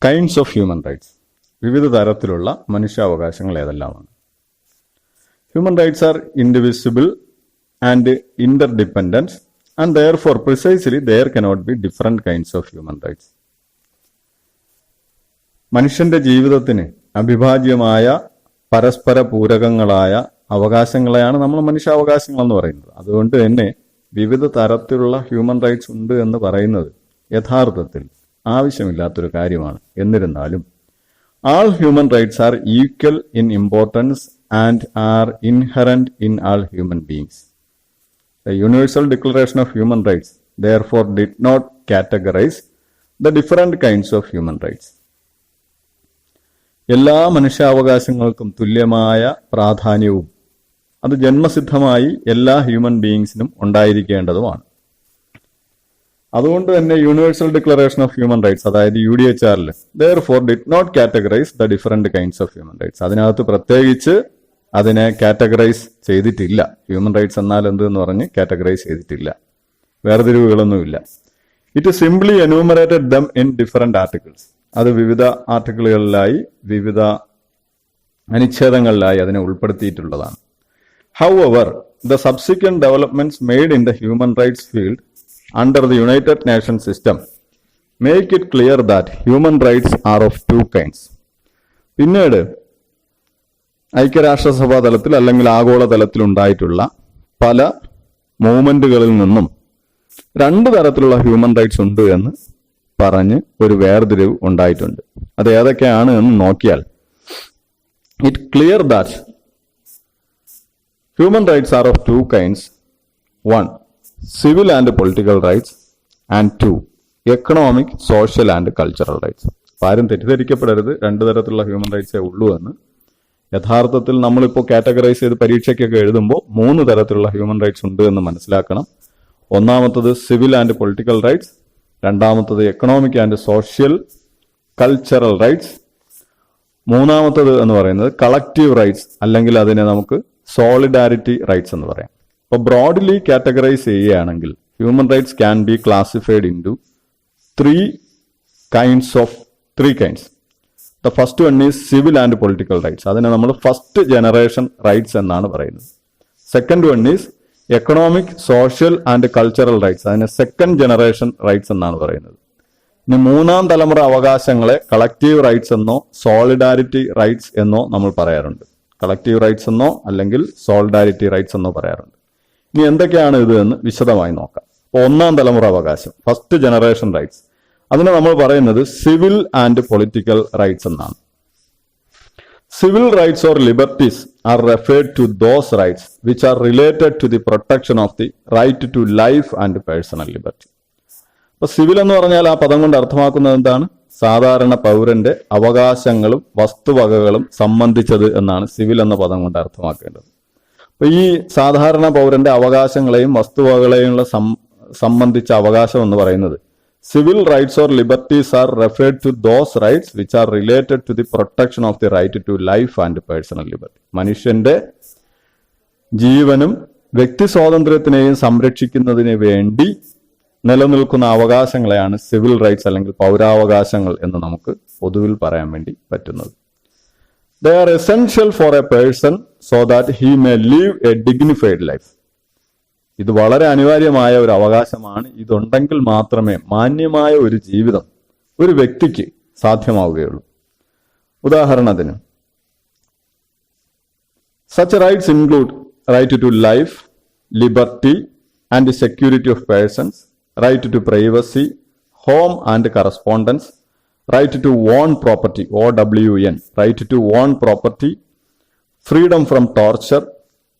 Kinds of human rights. വിവിധ തരത്തിലുള്ള മനുഷ്യാവകാശങ്ങൾ ഏതെല്ലാമാണ്? Human rights are indivisible and interdependent and therefore precisely there cannot be different kinds of human rights. മനുഷ്യന്റെ ജീവിതത്തിന് അവിഭാജ്യമായ പരസ്പര പൂരകങ്ങളായ അവകാശങ്ങളെയാണ് നമ്മൾ മനുഷ്യാവകാശങ്ങൾ എന്ന് പറയുന്നത്. അതുകൊണ്ട് തന്നെ വിവിധ തരത്തിലുള്ള ഹ്യൂമൻ റൈറ്റ്സ് ഉണ്ട് എന്ന് പറയുന്നത് യഥാർത്ഥത്തിൽ ആവശ്യമില്ലാത്തൊരു കാര്യമാണ്. എന്നിരുന്നാലും all human rights are equal in importance and are inherent in all human beings. The Universal Declaration of Human Rights therefore did not categorize the different kinds of human rights. എല്ലാ മനുഷ്യാവകാശങ്ങൾക്കും തുല്യമായ പ്രാധാന്യവും അത് ജന്മസിദ്ധമായി എല്ലാ ഹ്യൂമൻ ബീയിങ്സിനും ഉണ്ടായിരിക്കേണ്ടതുമാണ്. അതുകൊണ്ട് തന്നെ universal declaration of human rights, അതായത് UDHRൽ therefore did not categorize the different kinds of human rights. അതിനകത്ത് പ്രത്യേകിച്ച് അതിനെ കാറ്റഗറൈസ് ചെയ്തിട്ടില്ല. ഹ്യൂമൻ റൈറ്റ്സ് എന്നാൽ എന്ത് എന്ന് പറഞ്ഞ് കാറ്റഗറൈസ് ചെയ്തിട്ടില്ല, വേർതിരിവുകളൊന്നുമില്ല. It simply enumerated them in different articles. അത് വിവിധ ആർട്ടിക്കിളുകളിലായി വിവിധ അനുച്ഛേദങ്ങളിലായി അതിനെ ഉൾപ്പെടുത്തിയിട്ടുള്ളതാണ്. However, the subsequent developments made in the human rights field under the United Nations system make it clear that human rights are of two kinds. പിന്നീട് ഐക്യരാഷ്ട്രസഭാ തലത്തിൽ അല്ലെങ്കിൽ ആഗോള തലത്തിൽ ഉണ്ടായിട്ടുള്ള പല മൂവ്മെന്റുകളിൽ നിന്നും രണ്ട് തരത്തിലുള്ള ഹ്യൂമൻ റൈറ്റ്സ് ഉണ്ട് എന്ന് പറഞ്ഞ് ഒരു വേർതിരിവ് ഉണ്ടായിട്ടുണ്ട്. അത് ഏതൊക്കെയാണ് എന്ന് നോക്കിയാൽ it clear that human rights R of two kinds. 1. Civil and political rights, and 2. Economic, social and cultural rights. ആരും തെറ്റിദ്ധരിക്കപ്പെടരുത്, രണ്ടു തരത്തിലുള്ള ഹ്യൂമൻ റൈറ്റ്സേ ഉള്ളൂ എന്ന്. യഥാർത്ഥത്തിൽ നമ്മളിപ്പോൾ കാറ്റഗറൈസ് ചെയ്ത് പരീക്ഷയ്ക്കൊക്കെ എഴുതുമ്പോൾ 3 തരത്തിലുള്ള ഹ്യൂമൻ റൈറ്റ്സ് ഉണ്ട് എന്ന് മനസ്സിലാക്കണം. ഒന്നാമത്തത് സിവിൽ ആൻഡ് പൊളിറ്റിക്കൽ റൈറ്റ്സ്, രണ്ടാമത്തത് economic and social cultural rights, മൂന്നാമത്തത് എന്ന് പറയുന്നത് കളക്റ്റീവ് റൈറ്റ്സ്, അല്ലെങ്കിൽ അതിനെ നമുക്ക് സോളിഡാരിറ്റി റൈറ്റ്സ് എന്ന് പറയാം. അപ്പോൾ ബ്രോഡ്ലി കാറ്റഗറൈസ് ചെയ്യുകയാണെങ്കിൽ human rights can be classified into three kinds. The first one is civil and political rights. അതിനെ നമ്മൾ ഫസ്റ്റ് ജനറേഷൻ റൈറ്റ്സ് എന്നാണ് പറയുന്നത്. Second one is economic, social and cultural rights. അതിനെ second generation rights എന്നാണ് പറയുന്നത്. ഇനി മൂന്നാം തലമുറ അവകാശങ്ങളെ കളക്റ്റീവ് റൈറ്റ്സ് എന്നോ സോളിഡാരിറ്റി റൈറ്റ്സ് എന്നോ നമ്മൾ പറയാറുണ്ട്. കളക്റ്റീവ് റൈറ്റ്സ് എന്നോ അല്ലെങ്കിൽ സോളിഡാരിറ്റി റൈറ്റ്സ് എന്നോ പറയാറുണ്ട്. ഇനി എന്തൊക്കെയാണ് ഇത് എന്ന് വിശദമായി നോക്കാം. അപ്പോൾ ഒന്നാം തലമുറ അവകാശം, ഫസ്റ്റ് ജനറേഷൻ റൈറ്റ്സ്, അതിനെ നമ്മൾ പറയുന്നത് സിവിൽ ആൻഡ് പൊളിറ്റിക്കൽ റൈറ്റ്സ് എന്നാണ്. Civil rights or liberties are referred to those rights which are related to the protection of the right to life and personal liberty. അപ്പൊ സിവിൽ എന്ന് പറഞ്ഞാൽ ആ പദം കൊണ്ട് അർത്ഥമാക്കുന്നത് എന്താണ്? സാധാരണ പൗരന്റെ അവകാശങ്ങളും വസ്തുവകകളും സംബന്ധിച്ചത് എന്നാണ് സിവിൽ എന്ന പദം കൊണ്ട് അർത്ഥമാക്കേണ്ടത്. അപ്പൊ ഈ സാധാരണ പൗരന്റെ അവകാശങ്ങളെയും വസ്തുവകകളെയും സംബന്ധിച്ച അവകാശം എന്ന് പറയുന്നത് civil rights or liberties are referred to those rights which are related to the protection of the right to life and personal liberty. മനുഷ്യന്റെ ജീവനും വ്യക്തി സ്വാതന്ത്ര്യത്തിനെയും സംരക്ഷിക്കുന്നതിന് വേണ്ടി നിലനിൽക്കുന്ന അവകാശങ്ങളെയാണ് സിവിൽ റൈറ്റ്സ് അല്ലെങ്കിൽ പൗരാവകാശങ്ങൾ എന്ന് നമുക്ക് പൊതുവിൽ പറയാൻ വേണ്ടി പറ്റുന്നത്. They are essential for a person so that he may live a dignified life. ഇത് വളരെ അനിവാര്യമായ ഒരു അവകാശമാണ്. ഇതുണ്ടെങ്കിൽ മാത്രമേ മാന്യമായ ഒരു ജീവിതം ഒരു വ്യക്തിക്ക് സാധ്യമാവുകയുള്ളൂ. ഉദാഹരണത്തിന് such rights include right to life, liberty and security of persons, right to privacy, home and correspondence, right to own property, OWN, right to own property, freedom from torture,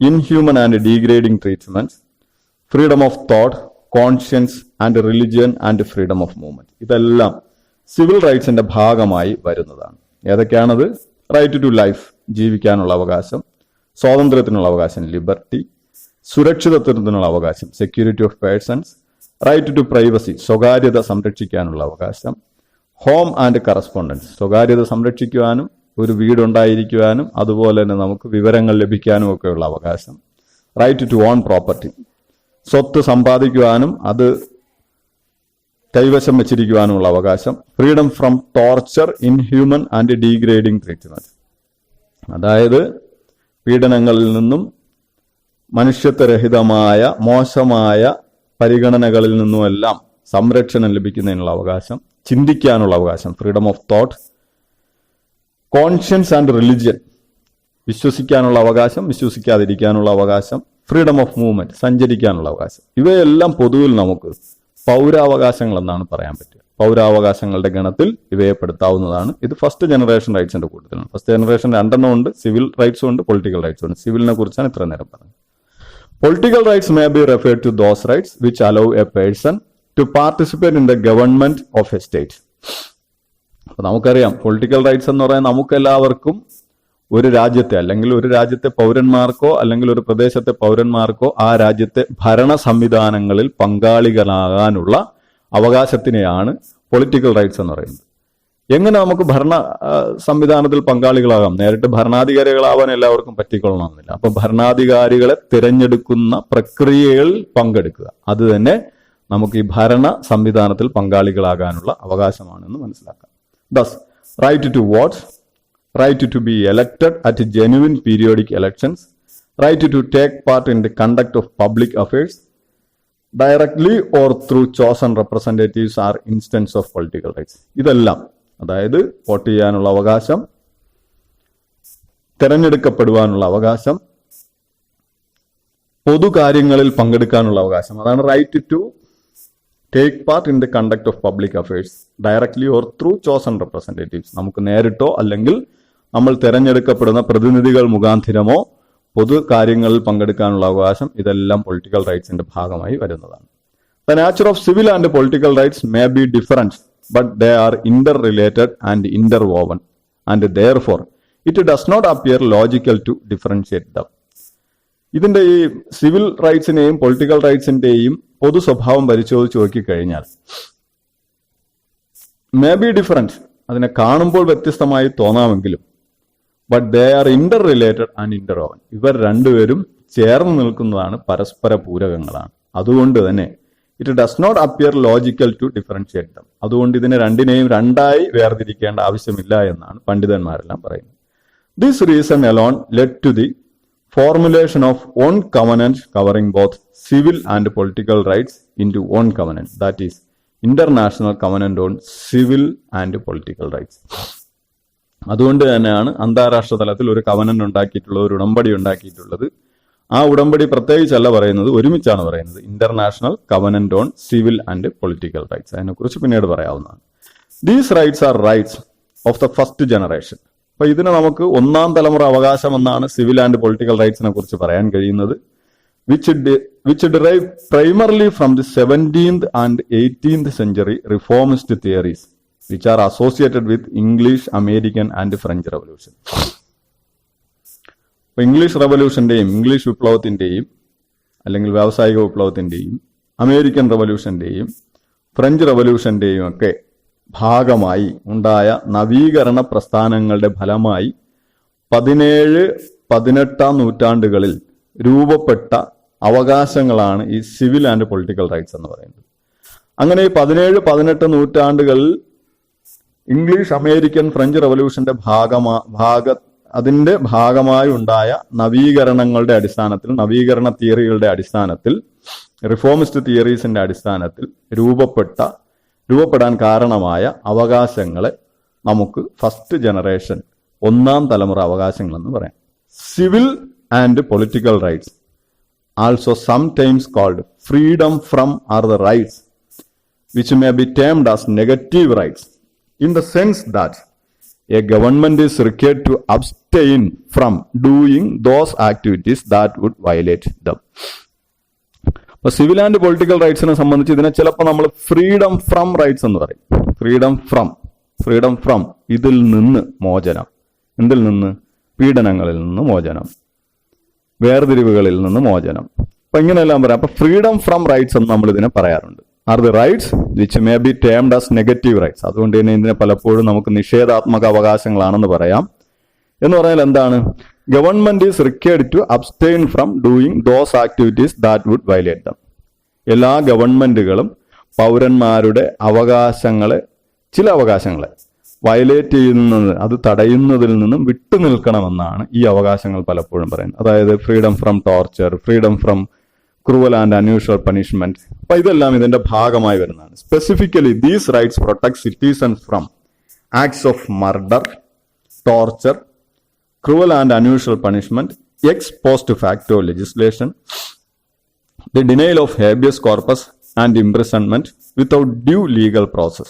inhuman and degrading treatments, freedom of thought, conscience and religion and freedom of movement. ഇതെല്ലാം civil റൈറ്റ്സിന്റെ ഭാഗമായി വരുന്നതാണ്. ഏതൊക്കെയാണത്? Right to life, ജീവിക്കാനുള്ള അവകാശം, സ്വാതന്ത്ര്യത്തിനുള്ള അവകാശം liberty, സുരക്ഷിതത്വത്തിനുള്ള അവകാശം security of persons, right to privacy സ്വകാര്യത സംരക്ഷിക്കാനുള്ള അവകാശം, ഹോം ആൻഡ് കറസ്പോണ്ടൻസ് സ്വകാര്യത സംരക്ഷിക്കുവാനും ഒരു വീടുണ്ടായിരിക്കുവാനും അതുപോലെ തന്നെ നമുക്ക് വിവരങ്ങൾ ലഭിക്കാനും ഒക്കെയുള്ള അവകാശം, റൈറ്റ് ടു ഓൺ പ്രോപ്പർട്ടി സ്വത്ത് സമ്പാദിക്കുവാനും അത് കൈവശം വെച്ചിരിക്കുവാനുള്ള അവകാശം, freedom from torture, inhuman and degrading treatment, അതായത് പീഡനങ്ങളിൽ നിന്നും മനുഷ്യത്വരഹിതമായ മോശമായ പരിഗണനകളിൽ നിന്നുമെല്ലാം സംരക്ഷണം ലഭിക്കുന്നതിനുള്ള അവകാശം, ചിന്തിക്കാനുള്ള അവകാശം, freedom of thought, conscience and religion, വിശ്വസിക്കാനുള്ള അവകാശം, വിശ്വസിക്കാതിരിക്കാനുള്ള അവകാശം, ഫ്രീഡം ഓഫ് മൂവ്മെന്റ്, സഞ്ചരിക്കാനുള്ള അവകാശം. ഇവയെല്ലാം പൊതുവിൽ നമുക്ക് പൗരാവകാശങ്ങൾ എന്നാണ് പറയാൻ പറ്റുക. പൗരാവകാശങ്ങളുടെ ഗണത്തിൽ ഇവയെ പെടുത്താവുന്നതാണ്. ഇത് ഫസ്റ്റ് ജനറേഷൻ റൈറ്റ്സിന്റെ കൂട്ടത്തിലാണ്. ഫസ്റ്റ് ജനറേഷൻ 2 ഉണ്ട്, സിവിൽ റൈറ്റ്സും ഉണ്ട്, പൊളിറ്റിക്കൽ റൈറ്റ്സും ഉണ്ട്. സിവിലിനെ കുറിച്ചാണ് ഇത്ര നേരം പറഞ്ഞത്. Political rights may be referred to those rights which allow a person to participate in the government of a state. അപ്പൊ നമുക്കറിയാം പൊളിറ്റിക്കൽ റൈറ്റ്സ് എന്ന് പറയാൻ നമുക്കെല്ലാവർക്കും ഒരു രാജ്യത്തെ അല്ലെങ്കിൽ ഒരു രാജ്യത്തെ പൗരന്മാർക്കോ അല്ലെങ്കിൽ ഒരു പ്രദേശത്തെ പൗരന്മാർക്കോ ആ രാജ്യത്തെ ഭരണ സംവിധാനങ്ങളിൽ പങ്കാളികളാകാനുള്ള അവകാശത്തിനെയാണ് പൊളിറ്റിക്കൽ റൈറ്റ്സ് എന്ന് പറയുന്നത്. എങ്ങനെ നമുക്ക് ഭരണ സംവിധാനത്തിൽ പങ്കാളികളാകാം? നേരിട്ട് ഭരണാധികാരികളാവാൻ എല്ലാവർക്കും പറ്റിക്കൊള്ളണമെന്നില്ല. അപ്പൊ ഭരണാധികാരികളെ തിരഞ്ഞെടുക്കുന്ന പ്രക്രിയയിൽ പങ്കെടുക്കുക, അത് തന്നെ നമുക്ക് ഈ ഭരണ സംവിധാനത്തിൽ പങ്കാളികളാകാനുള്ള അവകാശമാണെന്ന് മനസ്സിലാക്കാം. Thus, right to vote, right to be elected at genuine periodic elections, right to take part in the conduct of public affairs, directly or through chosen representatives are instances of political rights. ഇതെല്ലാം, അതായത് vote ചെയ്യാനുള്ള അവകാശം, തിരഞ്ഞെടുക്കപ്പെടുവാനുള്ള അവകാശം, പൊതുകാര്യങ്ങളിൽ പങ്കെടുക്കാനുള്ള അവകാശം, അതാണ് right to take part in the conduct of public affairs directly or through chosen representatives. നമുക്ക് നേരിട്ടോ അല്ലെങ്കിൽ നമ്മൾ തിരഞ്ഞെടുക്കപ്പെടുന്ന പ്രതിനിധികൾ മുഖാന്തിരമോ പൊതു കാര്യങ്ങളിൽ പങ്കെടുക്കാനുള്ള അവകാശം, ഇതെല്ലാം പൊളിറ്റിക്കൽ റൈറ്റ്സിന്റെ ഭാഗമായി വരുന്നതാണ്. The nature of civil and political rights may be different, but they are inter related and interwoven, and therefore it does not appear logical to differentiate them. ഇതിന്റെ ഈ സിവിൽ റൈറ്റ്സിന്റെയും പൊളിറ്റിക്കൽ റൈറ്റ്സിന്റെയും പൊതു സ്വഭാവം പരിശോധിച്ച് നോക്കിക്കഴിഞ്ഞാൽ മേ ബി ഡിഫറൻറ്റ്, അതിനെ കാണുമ്പോൾ വ്യത്യസ്തമായി തോന്നാമെങ്കിലും, but they are inter related and interwoven, ഇവർ രണ്ടുപേരും ചേർന്ന് നിൽക്കുന്നതാണ്, പരസ്പര പൂരകങ്ങളാണ്. അതുകൊണ്ട് തന്നെ it does not appear logical to differentiate them. അതുകൊണ്ട് ഇതിനെ രണ്ടിനെയും രണ്ടായി വേർതിരിക്കേണ്ട ആവശ്യമില്ല എന്നാണ് പണ്ഡിതന്മാരെല്ലാം പറയുന്നത്. This reason alone led to the formulation of one covenant covering both civil and political rights into one covenant, that is International Covenant on Civil and Political Rights. അതുകൊണ്ട് തന്നെയാണ് അന്താരാഷ്ട്ര തലത്തിൽ ഒരു കവനന്റ് ഉണ്ടാക്കിയിട്ടുള്ളത്, ഒരു ഉടമ്പടി ഉണ്ടാക്കിയിട്ടുള്ളത്. ആ ഉടമ്പടി പ്രത്യേകിച്ചല്ല പറയുന്നത്, ഒരുമിച്ചാണ് പറയുന്നത്, international covenant on civil and political rights. അതിനെക്കുറിച്ച് പിന്നീട് പറയാവുന്നതാണ്. These rights R rights of the first generation. അപ്പൊ ഇതിന് നമുക്ക് 1ാം തലമുറ അവകാശം എന്നാണ് സിവിൽ ആൻഡ് പൊളിറ്റിക്കൽ റൈറ്റ്സിനെ കുറിച്ച് പറയാൻ കഴിയുന്നത്. Which derive primarily from the 17th and 18th century reformist theories which are associated with English, American and French revolution. അപ്പൊ ഇംഗ്ലീഷ് റവല്യൂഷന്റെയും ഇംഗ്ലീഷ് വിപ്ലവത്തിന്റെയും അല്ലെങ്കിൽ വ്യാവസായിക വിപ്ലവത്തിന്റെയും അമേരിക്കൻ റവല്യൂഷന്റെയും ഫ്രഞ്ച് റവല്യൂഷന്റെയും ഒക്കെ ഭാഗമായി ഉണ്ടായ നവീകരണ പ്രസ്ഥാനങ്ങളുടെ ഫലമായി 17-18 നൂറ്റാണ്ടുകളിൽ രൂപപ്പെട്ട അവകാശങ്ങളാണ് ഈ സിവിൽ ആൻഡ് പൊളിറ്റിക്കൽ റൈറ്റ്സ് എന്ന് പറയുന്നത്. അങ്ങനെ ഈ 17-18 നൂറ്റാണ്ടുകളിൽ ഇംഗ്ലീഷ്, അമേരിക്കൻ, ഫ്രഞ്ച് റവല്യൂഷന്റെ അതിന്റെ ഭാഗമായി ഉണ്ടായ നവീകരണങ്ങളുടെ അടിസ്ഥാനത്തിൽ, നവീകരണ തിയറികളുടെ അടിസ്ഥാനത്തിൽ, റിഫോമിസ്റ്റ് തിയറീസിന്റെ അടിസ്ഥാനത്തിൽ രൂപപ്പെടാൻ കാരണമായ അവകാശങ്ങളെ നമുക്ക് ഫസ്റ്റ് ജനറേഷൻ 1ാം തലമുറ അവകാശങ്ങൾ എന്ന് പറയാം. Civil and political rights, also sometimes called freedom from, are the rights which may be termed as negative rights in the sense that a government is required to abstain from doing those activities that would violate them. അപ്പൊ civil and political റൈറ്റ്സിനെ സംബന്ധിച്ച് ഇതിനെ ചിലപ്പോൾ നമ്മൾ freedom from rights എന്ന് പറയും. Freedom from ഇതിൽ നിന്ന് മോചനം. എന്തിൽ നിന്ന്? പീഡനങ്ങളിൽ നിന്ന് മോചനം, വേർതിരിവുകളിൽ നിന്ന് മോചനം. അപ്പൊ ഇങ്ങനെയെല്ലാം പറയാം. അപ്പൊ ഫ്രീഡം ഫ്രം റൈറ്റ്സ് എന്ന് നമ്മൾ ഇതിനെ പറയാറുണ്ട്. Are the rights which may be termed as negative rights. അതുകൊണ്ട് തന്നെ ഇതിനെ പലപ്പോഴും നമുക്ക് നിഷേധാത്മക അവകാശങ്ങളാണെന്ന് പറയാം. എന്ന് പറഞ്ഞാൽ എന്താണ്? Government is required to abstain from doing those activities that would violate them. എല്ലാ ഗവൺമെന്റുകളും പൗരന്മാരുടെ അവകാശങ്ങളെ, ചില അവകാശങ്ങളെ വയലേറ്റ് ചെയ്യുന്നത്, അത് തടയുന്നതിൽ നിന്നും വിട്ടുനിൽക്കണമെന്നാണ് ഈ അവകാശങ്ങൾ പലപ്പോഴും പറയുന്നത്. അതായത് freedom from torture, freedom from cruel and unusual punishment. അപ്പൊ ഇതെല്ലാം ഇതിന്റെ ഭാഗമായി വരുന്നതാണ്. Specifically these rights protect citizens from acts of murder, torture, cruel and unusual punishment, ex post facto legislation, the denial of habeas corpus and imprisonment without due legal process.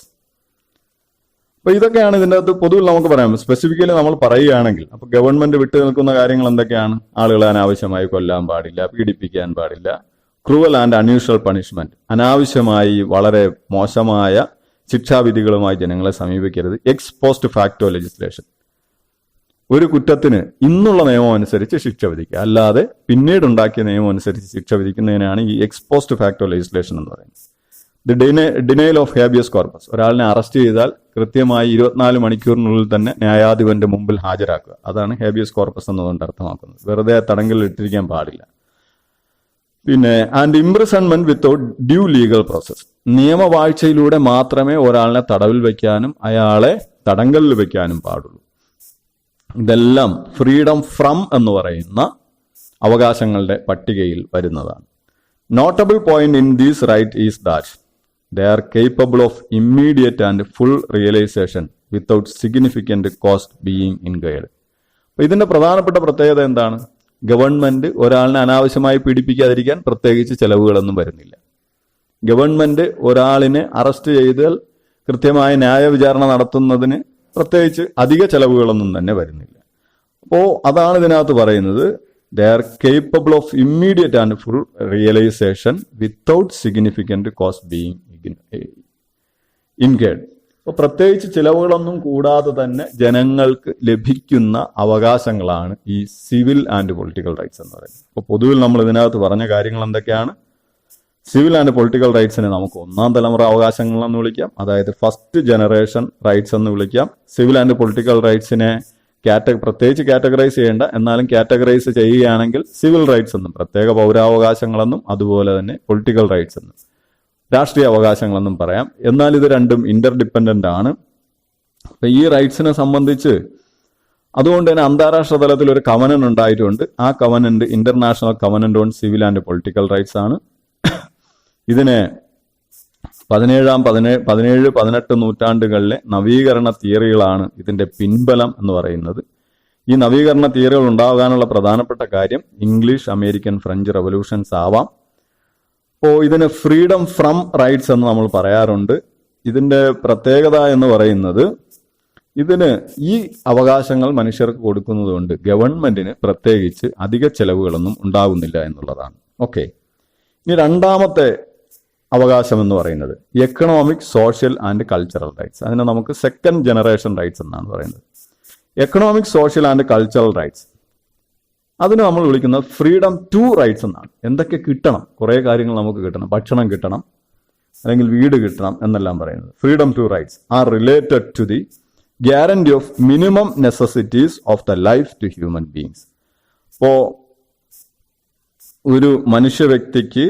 അപ്പൊ ഇതൊക്കെയാണ് ഇതിൻ്റെ അകത്ത് പൊതുവിൽ നമുക്ക് പറയാം. സ്പെസിഫിക്കലി നമ്മൾ പറയുകയാണെങ്കിൽ അപ്പൊ ഗവൺമെന്റ് വിട്ടു നിൽക്കുന്ന കാര്യങ്ങൾ എന്തൊക്കെയാണ്? ആളുകളെ അനാവശ്യമായി കൊല്ലാൻ പാടില്ല, പീഡിപ്പിക്കാൻ പാടില്ല, ക്രൂവൽ ആൻഡ് അൺയൂഷ്വൽ പണിഷ്മെന്റ്, അനാവശ്യമായി വളരെ മോശമായ ശിക്ഷാവിധികളുമായി ജനങ്ങളെ സമീപിക്കരുത്. എക്സ് പോസ്റ്റ് ഫാക്ടോ ലെജിസ്ലേഷൻ, ഒരു കുറ്റത്തിന് ഇന്നുള്ള നിയമം അനുസരിച്ച് ശിക്ഷ വിധിക്കുക, അല്ലാതെ പിന്നീട് ഉണ്ടാക്കിയ നിയമം അനുസരിച്ച് ശിക്ഷ വിധിക്കുന്നതിനാണ് ഈ എക്സ് പോസ്റ്റ് ഫാക്ടോ ലെജിസ്ലേഷൻ എന്ന് പറയുന്നത്. The denial of habeas corpus, ഒരാളിനെ അറസ്റ്റ് ചെയ്താൽ കൃത്യമായി 24 മണിക്കൂറിനുള്ളിൽ തന്നെ ന്യായാധിപന്റെ മുമ്പിൽ ഹാജരാക്കുക, അതാണ് ഹാബിയസ് കോർപ്പസ് എന്നതുകൊണ്ട് അർത്ഥമാക്കുന്നത്. വെറുതെ തടങ്കലിൽ ഇട്ടിരിക്കാൻ പാടില്ല. പിന്നെ and imprisonment without due legal process, നിയമവാഴ്ചയിലൂടെ മാത്രമേ ഒരാളിനെ തടവിൽ വയ്ക്കാനും അയാളെ തടങ്കലിൽ വയ്ക്കാനും പാടുള്ളൂ. ഇതെല്ലാം ഫ്രീഡം ഫ്രം എന്ന് പറയുന്ന അവകാശങ്ങളുടെ പട്ടികയിൽ വരുന്നതാണ്. Notable point in these right is that they are capable of immediate and full realisation without significant cost being incurred. അപ്പൊ ഇതിന്റെ പ്രധാനപ്പെട്ട പ്രത്യേകത എന്താണ്? ഗവൺമെന്റ് ഒരാളിനെ അനാവശ്യമായി പീഡിപ്പിക്കാതിരിക്കാൻ പ്രത്യേകിച്ച് ചെലവുകളൊന്നും വരുന്നില്ല. ഗവൺമെന്റ് ഒരാളിനെ അറസ്റ്റ് ചെയ്താൽ കൃത്യമായ ന്യായവിചാരണ നടത്തുന്നതിന് പ്രത്യേകിച്ച് അധിക ചെലവുകളൊന്നും തന്നെ വരുന്നില്ല. അപ്പോ അതാണ് ഇതിനകത്ത് പറയുന്നത്, they are capable of immediate and full realisation without significant cost being incurred. അപ്പോൾ പ്രത്യേകിച്ച് ചിലവുകളൊന്നും കൂടാതെ തന്നെ ജനങ്ങൾക്ക് ലഭിക്കുന്ന അവകാശങ്ങളാണ് ഈ സിവിൽ ആൻഡ് പൊളിറ്റിക്കൽ റൈറ്റ്സ് എന്ന് പറയുന്നത്. അപ്പോൾ പൊതുവിൽ നമ്മൾ ഇതിനകത്ത് പറഞ്ഞ കാര്യങ്ങൾ എന്തൊക്കെയാണ്? സിവിൽ ആൻഡ് പൊളിറ്റിക്കൽ റൈറ്റ്സിനെ നമുക്ക് ഒന്നാം തലമുറ അവകാശങ്ങൾ എന്ന് വിളിക്കാം, അതായത് ഫസ്റ്റ് ജനറേഷൻ റൈറ്റ്സ് എന്ന് വിളിക്കാം. സിവിൽ ആൻഡ് പൊളിറ്റിക്കൽ റൈറ്റ്സിനെ പ്രത്യേകിച്ച് കാറ്റഗറൈസ് ചെയ്യേണ്ട, എന്നാലും കാറ്റഗറൈസ് ചെയ്യുകയാണെങ്കിൽ സിവിൽ റൈറ്റ്സ് എന്നും, പ്രത്യേക പൗരാവകാശങ്ങളെന്നും, അതുപോലെ തന്നെ പൊളിറ്റിക്കൽ റൈറ്റ്സ് എന്നും, രാഷ്ട്രീയ അവകാശങ്ങളെന്നും പറയാം. എന്നാൽ ഇത് രണ്ടും ഇന്റർഡിപെൻഡന്റ് ആണ്. അപ്പൊ ഈ റൈറ്റ്സിനെ സംബന്ധിച്ച് അതുകൊണ്ട് തന്നെ അന്താരാഷ്ട്ര തലത്തിൽ ഒരു കവനന്റ് ഉണ്ടായിട്ടുണ്ട്. ആ covenant international covenant on civil and political rights ആണ്. ഇതിനെ 17-18 നൂറ്റാണ്ടുകളിലെ നവീകരണ തിയറികളാണ് ഇതിന്റെ പിൻബലം എന്ന് പറയുന്നത്. ഈ നവീകരണ തിയറികൾ ഉണ്ടാകാനുള്ള പ്രധാനപ്പെട്ട കാര്യം ഇംഗ്ലീഷ്, അമേരിക്കൻ, ഫ്രഞ്ച് റവല്യൂഷൻസ് ആവാം. അപ്പോൾ ഇതിന് ഫ്രീഡം ഫ്രം റൈറ്റ്സ് എന്ന് നമ്മൾ പറയാറുണ്ട്. ഇതിന്റെ പ്രത്യേകത എന്ന് പറയുന്നത് ഇതിന് ഈ അവകാശങ്ങൾ മനുഷ്യർക്ക് കൊടുക്കുന്നത് കൊണ്ട് ഗവൺമെന്റിന് പ്രത്യേകിച്ച് അധിക ചെലവുകളൊന്നും ഉണ്ടാകുന്നില്ല എന്നുള്ളതാണ്. ഓക്കെ, ഇനി രണ്ടാമത്തെ അവകാശം എന്ന് പറയുന്നത് economic, social and cultural rights. അതിനെ നമുക്ക് സെക്കൻഡ് ജനറേഷൻ റൈറ്റ്സ് എന്നാണ് പറയുന്നത്. Economic, social and cultural rights, അതിന് നമ്മൾ വിളിക്കുന്നത് ഫ്രീഡം ടു റൈറ്റ്സ് എന്നാണ്. എന്തൊക്കെ കിട്ടണം? കുറേ കാര്യങ്ങൾ നമുക്ക് കിട്ടണം. ഭക്ഷണം കിട്ടണം, അല്ലെങ്കിൽ വീട് കിട്ടണം എന്നെല്ലാം പറയുന്നത്. Freedom to rights are related to the guarantee of minimum necessities of the life to human beings. അപ്പോ ഒരു മനുഷ്യ വ്യക്തിക്ക്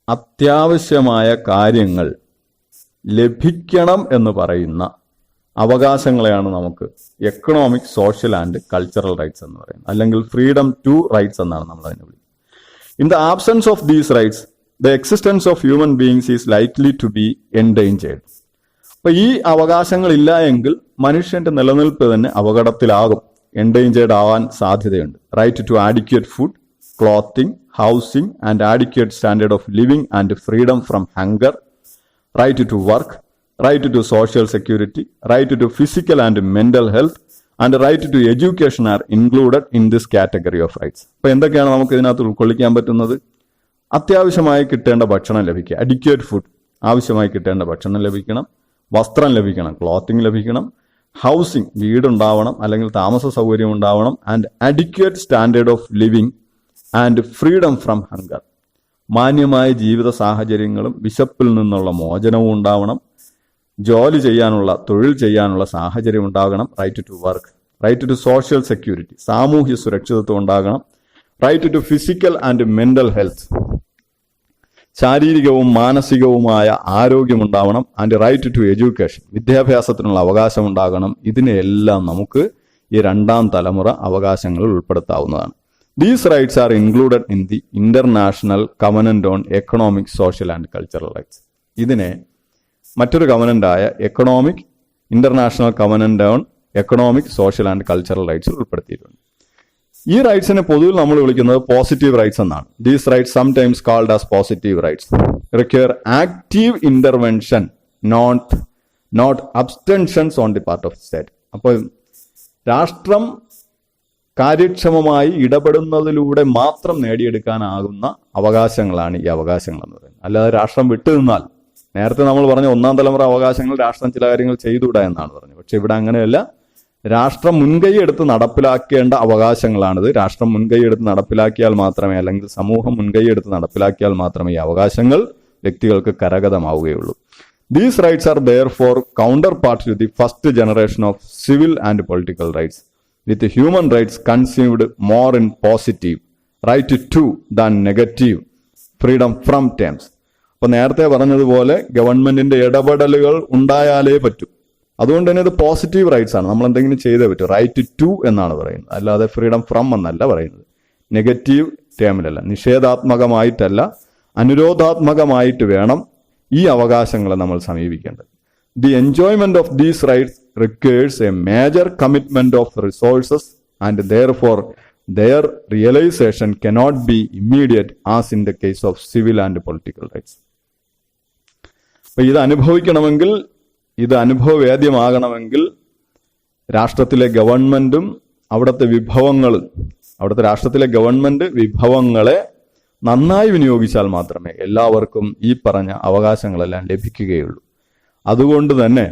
അത്യാവശ്യമായ കാര്യങ്ങൾ ലഭിക്കണം എന്ന് പറയുന്ന അവകാശങ്ങളെയാണ് നമുക്ക് economic, social and cultural rights എന്ന് പറയുന്നത്, അല്ലെങ്കിൽ ഫ്രീഡം ടു റൈറ്റ്സ് എന്നാണ് നമ്മൾ അതിനെ വിളിക്കുന്നത്. In the absence of these rights the existence of human beings is likely to be endangered. അപ്പൊ ഈ അവകാശങ്ങൾ ഇല്ല എങ്കിൽ മനുഷ്യന്റെ നിലനിൽപ്പ് തന്നെ അപകടത്തിലാകും, എൻഡേഞ്ചേർഡ് ആവാൻ സാധ്യതയുണ്ട്. Right to adequate food, clothing, housing and adequate standard of living and freedom from hunger, right to work, right to social security, right to physical and mental health and right to education are included in this category of rights. അപ്പോൾ എന്തൊക്കെയാണ് നമുക്ക് ഇതിനകത്ത് ഉൾക്കൊള്ളിക്കാൻ പറ്റുന്നത്? അത്യാവശ്യമായി കിട്ടേണ്ട ഭക്ഷണം ലഭിക്കുക, adequate food, ആവശ്യമായി കിട്ടേണ്ട ഭക്ഷണം ലഭിക്കണം, വസ്ത്രം ലഭിക്കണം, ക്ലോത്തിങ് ലഭിക്കണം, ഹൗസിംഗ്, വീടുണ്ടാവണം അല്ലെങ്കിൽ താമസ സൗകര്യം ഉണ്ടാവണം, and adequate standard of living and freedom from hunger, മാന്യമായ ജീവിത സാഹചര്യങ്ങളും വിശപ്പിൽ നിന്നുള്ള മോചനവും ഉണ്ടാവണം, ജോലി ചെയ്യാനുള്ള, തൊഴിൽ ചെയ്യാനുള്ള സാഹചര്യം ഉണ്ടാകണം, right to work, right to social security, സാമൂഹ്യ സുരക്ഷിതത്വം ഉണ്ടാകണം, right to physical and mental health, ശാരീരികവും മാനസികവുമായ ആരോഗ്യമുണ്ടാവണം. ആൻഡ് റൈറ്റ് ടു എഡ്യൂക്കേഷൻ, വിദ്യാഭ്യാസത്തിനുള്ള അവകാശം ഉണ്ടാകണം. ഇതിനെല്ലാം നമുക്ക് ഈ രണ്ടാം തലമുറ അവകാശങ്ങളിൽ ഉൾപ്പെടുത്താവുന്നതാണ്. These rights are included in the international covenant on economic, social and cultural rights. ഇതിനെ മറ്റൊരു കവനന്റായ international covenant on economic, social and cultural rights ഉൾപ്പെടുത്തിയിട്ടുണ്ട്. ഈ റൈറ്റ്സിനെ പൊതുവിൽ നമ്മൾ വിളിക്കുന്നത് പോസിറ്റീവ് റൈറ്റ്സ് എന്നാണ്. These rights sometimes called as positive rights require active intervention, not abstentions on the part of state. അപ്പോൾ രാഷ്ട്രം കാര്യക്ഷമമായി ഇടപെടുന്നതിലൂടെ മാത്രം നേടിയെടുക്കാനാകുന്ന അവകാശങ്ങളാണ് ഈ അവകാശങ്ങൾ എന്ന് പറയുന്നത്. അല്ലാതെ രാഷ്ട്രം വിട്ടു നിന്നാൽ, നേരത്തെ നമ്മൾ പറഞ്ഞ ഒന്നാം തലമുറ അവകാശങ്ങൾ രാഷ്ട്രം ചില കാര്യങ്ങൾ ചെയ്തുകൂടാ എന്നാണ് പറഞ്ഞത്. പക്ഷെ ഇവിടെ അങ്ങനെയല്ല. രാഷ്ട്രം മുൻകൈ എടുത്ത് നടപ്പിലാക്കേണ്ട അവകാശങ്ങളാണിത്. രാഷ്ട്രം മുൻകൈ എടുത്ത് നടപ്പിലാക്കിയാൽ മാത്രമേ, അല്ലെങ്കിൽ സമൂഹം മുൻകൈ എടുത്ത് നടപ്പിലാക്കിയാൽ മാത്രമേ ഈ അവകാശങ്ങൾ വ്യക്തികൾക്ക് കരഗതമാവുകയുള്ളൂ. These rights are therefore counterpart to the first generation of civil and political rights, with human rights conceived more in positive, right to than negative, freedom from terms. അപ്പൊ നേരത്തെ പറഞ്ഞതുപോലെ ഗവൺമെന്റിന്റെ ഇടപെടലുകൾ ഉണ്ടായാലേ പറ്റൂ. അതുകൊണ്ട് തന്നെ ഇത് പോസിറ്റീവ് റൈറ്റ്സ് ആണ്. നമ്മൾ എന്തെങ്കിലും ചെയ്തേ പറ്റൂ. റൈറ്റ് ടു എന്നാണ് പറയുന്നത്, അല്ലാതെ ഫ്രീഡം ഫ്രം എന്നല്ല പറയുന്നത്. നെഗറ്റീവ് ടേമിലല്ല, നിഷേധാത്മകമായിട്ടല്ല, അനുരോധാത്മകമായിട്ട് വേണം ഈ അവകാശങ്ങളെ നമ്മൾ സമീപിക്കേണ്ടത്. The enjoyment of these rights requires a major commitment of resources and therefore their realization cannot be immediate as in the case of civil and political rights. അപ്പൊ ഇത് അനുഭവിക്കണമെങ്കിൽ, ഇത് അനുഭവവേദ്യമാകണമെങ്കിൽ രാഷ്ട്രത്തിലെ ഗവൺമെന്റും അവിടുത്തെ രാഷ്ട്രത്തിലെ ഗവൺമെന്റ് വിഭവങ്ങളെ നന്നായി വിനിയോഗിച്ചാൽ മാത്രമേ എല്ലാവർക്കും ഈ പറഞ്ഞ അവകാശങ്ങളെല്ലാം ലഭിക്കുകയുള്ളൂ. അതുകൊണ്ട് തന്നെ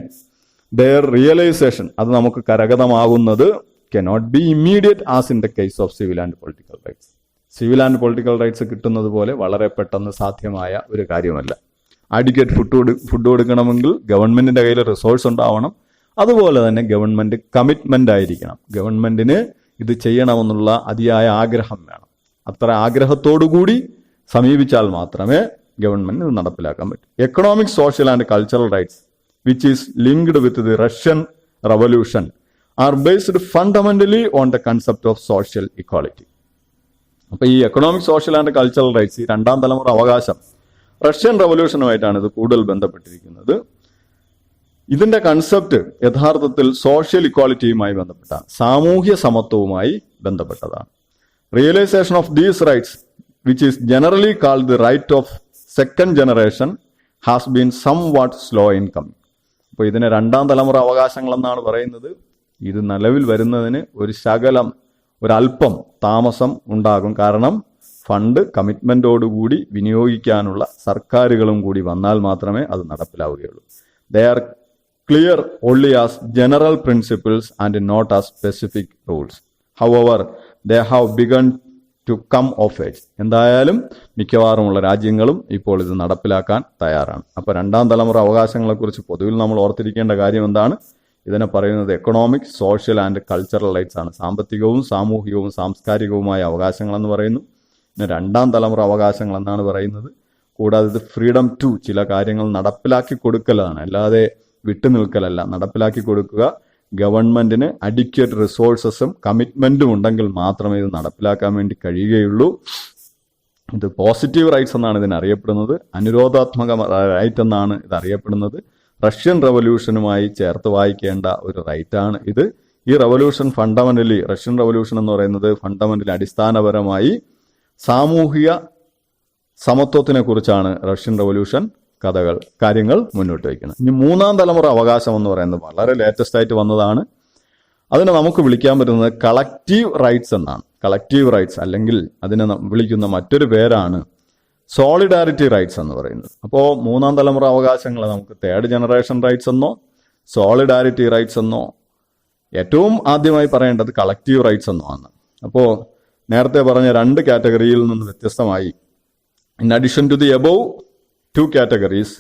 their realization, അത് നമുക്ക് കരഗതമാകുന്നത് cannot be immediate as in the case of civil and political rights. Civil and political rights കിട്ടുന്നത് പോലെ വളരെ പെട്ടെന്ന് സാധ്യമായ ഒരു കാര്യമല്ല. അഡിക്വേറ്റ് ഫുഡ് കൊടുക്കണമെങ്കിൽ ഗവൺമെന്റിന്റെ കയ്യിൽ റിസോഴ്സ് ഉണ്ടാവണം. അതുപോലെ തന്നെ ഗവൺമെന്റ് കമ്മിറ്റ്മെന്റ് ആയിരിക്കണം. ഗവൺമെന്റിന് ഇത് ചെയ്യണമെന്നുള്ള അതിയായ ആഗ്രഹം വേണം. അത്ര ആഗ്രഹത്തോടുകൂടി സമീപിച്ചാൽ മാത്രമേ ഗവൺമെന്റ് ഇത് നടപ്പിലാക്കാൻ പറ്റൂ. Economic, social and cultural rights which is linked with the Russian revolution are based fundamentally on the concept of social equality. അപ്പൊ ഈ economic, social and cultural rights, ഈ രണ്ടാം തലമുറ അവകാശം, റഷ്യൻ റവല്യൂഷനുമായിട്ടാണ് ഇത് കൂടുതൽ ബന്ധപ്പെട്ടിരിക്കുന്നത്. ഇതിന്റെ കൺസെപ്റ്റ് യഥാർത്ഥത്തിൽ സോഷ്യൽ ഇക്വാലിറ്റിയുമായി ബന്ധപ്പെട്ട, സാമൂഹ്യ സമത്വവുമായി ബന്ധപ്പെട്ടതാണ്. Realisation of these rights which is generally called the right of second generation has been somewhat slow in coming. അപ്പോൾ ഇതിനെ രണ്ടാം തലമുറ അവകാശങ്ങൾ എന്നാണ് പറയുന്നത്. ഇത് നിലവിൽ വരുന്നതിന് ഒരല്പം താമസം ഉണ്ടാകും. കാരണം ഫണ്ട് കമ്മിറ്റ്മെന്റോടുകൂടി വിനിയോഗിക്കാനുള്ള സർക്കാരുകളും കൂടി വന്നാൽ മാത്രമേ അത് നടപ്പിലാവുകയുള്ളൂ. They are clear only as general principles and not as specific rules. However they have begun to come of age. എന്തായാലും മിക്കവാറുമുള്ള രാജ്യങ്ങളും ഇപ്പോൾ ഇത് നടപ്പിലാക്കാൻ തയ്യാറാണ്. അപ്പൊ രണ്ടാം തലമുറ അവകാശങ്ങളെക്കുറിച്ച് പൊതുവിൽ നമ്മൾ ഓർത്തിരിക്കേണ്ട കാര്യം എന്താണ്? ഇതിനെ പറയുന്നത് economic, social and cultural rights ആണ്. സാമ്പത്തികവും സാമൂഹികവും സാംസ്കാരികവുമായ അവകാശങ്ങൾ എന്ന് പറയുന്നു. പിന്നെ രണ്ടാം തലമുറ അവകാശങ്ങൾ എന്നാണ് പറയുന്നത്. കൂടാതെ ഇത് ഫ്രീഡം ടു, ചില കാര്യങ്ങൾ നടപ്പിലാക്കി കൊടുക്കലാണ്, അല്ലാതെ വിട്ടുനിൽക്കലല്ല. നടപ്പിലാക്കി കൊടുക്കുക. ഗവൺമെന്റിന് അഡിക്വേറ്റ് റിസോഴ്സസും കമ്മിറ്റ്മെന്റും ഉണ്ടെങ്കിൽ മാത്രമേ ഇത് നടപ്പിലാക്കാൻ വേണ്ടി കഴിയുകയുള്ളൂ. ഇത് പോസിറ്റീവ് റൈറ്റ്സ് എന്നാണ് ഇതിനെ അറിയപ്പെടുന്നത്. അനുരോധാത്മക റൈറ്റ് എന്നാണ് ഇത് അറിയപ്പെടുന്നത്. റഷ്യൻ റവല്യൂഷനുമായി ചേർത്ത് വായിക്കേണ്ട ഒരു റൈറ്റാണ് ഇത്. ഈ റവല്യൂഷൻ ഫണ്ടമെന്റലി, റഷ്യൻ റവല്യൂഷൻ എന്ന് പറയുന്നത് ഫണ്ടമെന്റലി അടിസ്ഥാനപരമായി സാമൂഹിക സമത്വത്തിനെ കുറിച്ചാണ് റഷ്യൻ റവല്യൂഷൻ കാര്യങ്ങൾ മുന്നോട്ട് വയ്ക്കുന്നത്. ഇനി മൂന്നാം തലമുറ അവകാശം എന്ന് പറയുന്നത് വളരെ ലേറ്റസ്റ്റ് ആയിട്ട് വന്നതാണ്. അതിനെ നമുക്ക് വിളിക്കാൻ പറ്റുന്നത് കളക്റ്റീവ് റൈറ്റ്സ് എന്നാണ്. കളക്റ്റീവ് റൈറ്റ്സ്, അല്ലെങ്കിൽ അതിനെ വിളിക്കുന്ന മറ്റൊരു പേരാണ് സോളിഡാരിറ്റി റൈറ്റ്സ് എന്ന് പറയുന്നത്. അപ്പോൾ മൂന്നാം തലമുറ അവകാശങ്ങളെ നമുക്ക് തേർഡ് ജനറേഷൻ റൈറ്റ്സ് എന്നോ സോളിഡാരിറ്റി റൈറ്റ്സ് എന്നോ, ഏറ്റവും ആദ്യമായി പറയേണ്ടത് കളക്റ്റീവ് റൈറ്റ്സ് എന്നോ ആണ്. അപ്പോൾ നേരത്തെ പറഞ്ഞ രണ്ട് കാറ്റഗറിയിൽ നിന്ന് വ്യത്യസ്തമായി, in addition to the above two categories,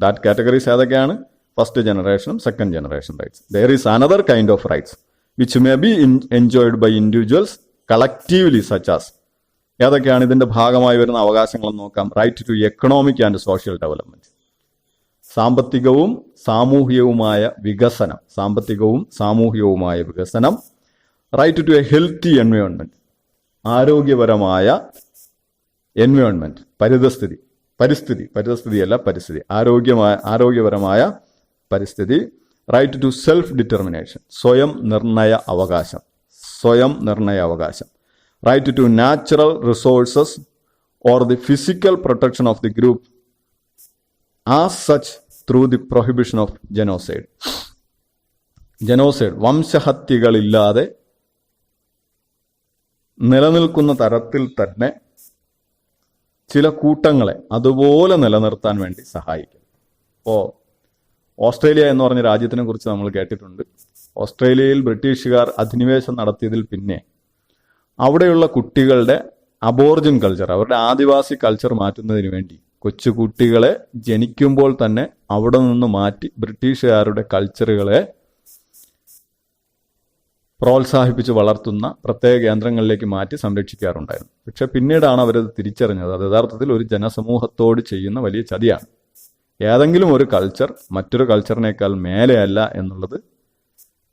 that categories ഏതൊക്കെയാണ്? ഫസ്റ്റ് ജനറേഷനും second generation rights. There is another kind of rights which may be enjoyed by individuals collectively, such as ഏതൊക്കെയാണ് ഇതിന്റെ ഭാഗമായി വരുന്ന അവകാശങ്ങളെന്ന് നോക്കാം. Right to economic and social development, സാമ്പത്തികവും സാമൂഹികവുമായ വികസനം, സാമ്പത്തികവും സാമൂഹികവുമായ വികസനം. Right to a healthy environment, ആരോഗ്യപരമായ എൻവയോൺമെന്റ്, ആരോഗ്യപരമായ പരിസ്ഥിതി. റൈറ്റ് ടു സെൽഫ് ഡിറ്റർമിനേഷൻ, സ്വയം നിർണയ അവകാശം. Right to natural resources or the physical protection of the group as such through the prohibition of genocide. വംശഹത്യകളില്ലാതെ നിലനിൽക്കുന്ന തരത്തിൽ തന്നെ ചില കൂട്ടങ്ങളെ അതുപോലെ നിലനിർത്താൻ വേണ്ടി സഹായിക്കും. ഇപ്പോൾ ഓസ്ട്രേലിയ എന്ന് പറഞ്ഞ രാജ്യത്തിനെ കുറിച്ച് നമ്മൾ കേട്ടിട്ടുണ്ട്. ഓസ്ട്രേലിയയിൽ ബ്രിട്ടീഷുകാർ അധിനിവേശം നടത്തിയതിൽ പിന്നെ അവിടെയുള്ള കുട്ടികളുടെ അബോർജിൻ കൾച്ചർ, അവരുടെ ആദിവാസി കൾച്ചർ മാറ്റുന്നതിന് വേണ്ടി കൊച്ചു കുട്ടികളെ ജനിക്കുമ്പോൾ തന്നെ അവിടെ നിന്ന് മാറ്റി ബ്രിട്ടീഷുകാരുടെ കൾച്ചറുകളെ പ്രോത്സാഹിപ്പിച്ച് വളർത്തുന്ന പ്രത്യേക കേന്ദ്രങ്ങളിലേക്ക് മാറ്റി സംരക്ഷിക്കാറുണ്ടായിരുന്നു. പക്ഷെ പിന്നീടാണ് അവരത് തിരിച്ചറിഞ്ഞത് അത് യഥാർത്ഥത്തിൽ ഒരു ജനസമൂഹത്തോട് ചെയ്യുന്ന വലിയ ചതിയാണ്. ഏതെങ്കിലും ഒരു കൾച്ചർ മറ്റൊരു കൾച്ചറിനേക്കാൾ മേലെയല്ല എന്നുള്ളത്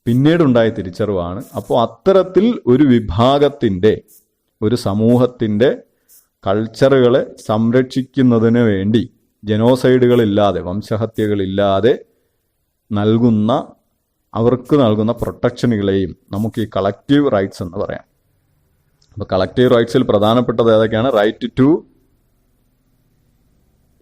പിന്നീടുണ്ടായ തിരിച്ചറിവാണ്. അപ്പോൾ അത്തരത്തിൽ ഒരു വിഭാഗത്തിന്റെ, ഒരു സമൂഹത്തിന്റെ കൾച്ചറുകളെ സംരക്ഷിക്കുന്നതിന് വേണ്ടി ജനോസൈഡുകളില്ലാതെ, വംശഹത്യകളില്ലാതെ അവർക്ക് നൽകുന്ന പ്രൊട്ടക്ഷനുകളെയും നമുക്ക് ഈ കളക്റ്റീവ് റൈറ്റ്സ് എന്ന് പറയാം. അപ്പോൾ കളക്റ്റീവ് റൈറ്റ്സിൽ പ്രധാനപ്പെട്ടത് ഏതൊക്കെയാണ്? Right to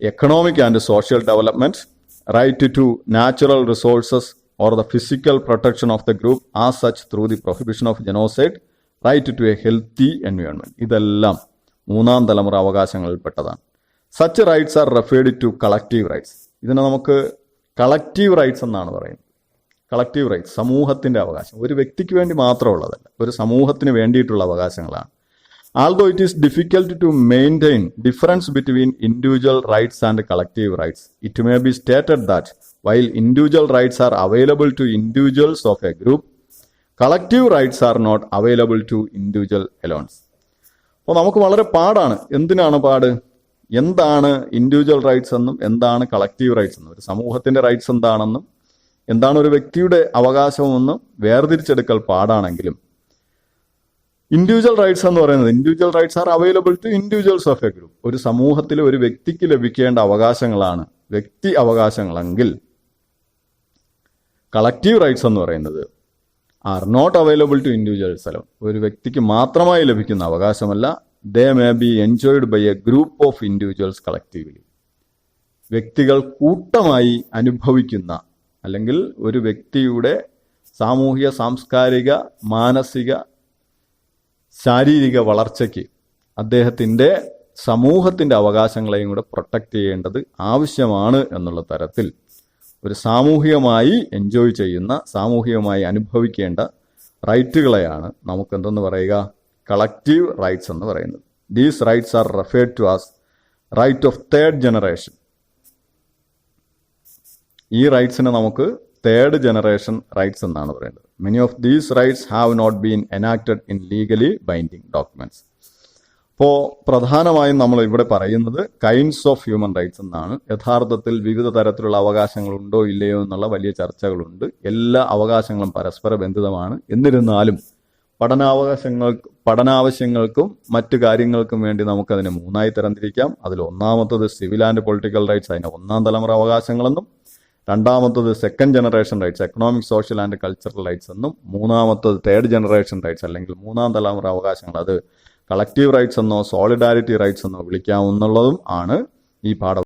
economic and social development, right to natural resources or the physical protection of the group as such through the prohibition of genocide, right to a healthy environment. ഇതെല്ലാം മൂന്നാം തലമുറ അവകാശങ്ങളിൽപ്പെട്ടതാണ്. Such rights are referred to collective rights. ഇതിനെ നമുക്ക് collective rights എന്നാണ് പറയുന്നത്. Collective rights സമൂഹത്തിന്റെ അവകാശം, ഒരു വ്യക്തിക്ക് വേണ്ടി മാത്രമുള്ളതല്ല, ഒരു സമൂഹത്തിന് വേണ്ടിയിട്ടുള്ള അവകാശങ്ങളാണ്. Although it is difficult to maintain difference between individual rights and collective rights, it may be stated that while individual rights are available to individuals of a group, collective rights are not available to individual alone. അപ്പോൾ നമുക്ക് വളരെ പാടാണ്. എന്തിനാണ് പാട്? എന്താണ് individual rights എന്നും എന്താണ് collective rights എന്നും, ഒരു സമൂഹത്തിന്റെ റൈറ്റ്സ് എന്താണെന്നും എന്താണ് ഒരു വ്യക്തിയുടെ അവകാശമെന്നും വേർതിരിച്ചെടുക്കൽ പാടാണെങ്കിലും ഇൻഡിവിജ്വൽ റൈറ്റ്സ് എന്ന് പറയുന്നത്, individual rights are available to individuals of a group. ഒരു സമൂഹത്തിലെ ഒരു വ്യക്തിക്ക് ലഭിക്കേണ്ട അവകാശങ്ങളാണ് വ്യക്തി അവകാശങ്ങളെങ്കിൽ കളക്റ്റീവ് റൈറ്റ്സ് എന്ന് പറയുന്നത് are not available to individuals alone. ഒരു വ്യക്തിക്ക് മാത്രമായി ലഭിക്കുന്ന അവകാശമല്ല. They may be enjoyed by a group of individuals collectively. വ്യക്തികൾ കൂട്ടമായി അനുഭവിക്കുന്ന, അല്ലെങ്കിൽ ഒരു വ്യക്തിയുടെ സാമൂഹിക, സാംസ്കാരിക, മാനസിക, ശാരീരിക വളർച്ചയ്ക്ക് അദ്ദേഹത്തിന്റെ സമൂഹത്തിന്റെ അവകാശങ്ങളെയും കൂടെ പ്രൊട്ടക്ട് ചെയ്യേണ്ടത് ആവശ്യമാണ് എന്നുള്ള തരത്തിൽ ഒരു സാമൂഹികമായി എൻജോയ് ചെയ്യുന്ന, സാമൂഹികമായി അനുഭവിക്കേണ്ട റൈറ്റുകളെയാണ് നമുക്ക് എന്തെന്ന് പറയുക? കളക്റ്റീവ് റൈറ്റ്സ് എന്ന് പറയുന്നത്. These rights are referred to as right of third generation. ഈ റൈറ്റ്സിനെ നമുക്ക് തേർഡ് ജനറേഷൻ റൈറ്റ്സ് എന്നാണ് പറയുന്നത്. Many of these rights have not been enacted in legally binding documents. അപ്പോൾ പ്രധാനമായും നമ്മൾ ഇവിടെ പറയുന്നത് കൈൻഡ്സ് ഓഫ് ഹ്യൂമൻ റൈറ്റ്സ് എന്നാണ്. യഥാർത്ഥത്തിൽ വിവിധ തരത്തിലുള്ള അവകാശങ്ങൾ ഉണ്ടോ ഇല്ലയോ എന്നുള്ള വലിയ ചർച്ചകളുണ്ട്. എല്ലാ അവകാശങ്ങളും പരസ്പര ബന്ധിതമാണ്. എന്നിരുന്നാലും പഠനാവശ്യങ്ങൾക്കും മറ്റു കാര്യങ്ങൾക്കും വേണ്ടി നമുക്കതിനെ മൂന്നായി തരംതിരിക്കാം. അതിൽ ഒന്നാമത്തത് സിവിൽ ആൻഡ് പൊളിറ്റിക്കൽ റൈറ്റ്സ്, അതിനെ ഒന്നാം തലമുറ അവകാശങ്ങളെന്നും, രണ്ടാമത്തത് second generation rights, economic, social and cultural rights എന്നും, മൂന്നാമത്തത് തേർഡ് ജനറേഷൻ റൈറ്റ്സ് അല്ലെങ്കിൽ മൂന്നാം തലമുറ അവകാശങ്ങൾ, അത് കളക്റ്റീവ് റൈറ്റ്സ് എന്നോ സോളിഡാരിറ്റി റൈറ്റ്സ് എന്നോ വിളിക്കാവുന്നതും ആണ് ഈ പാഠം.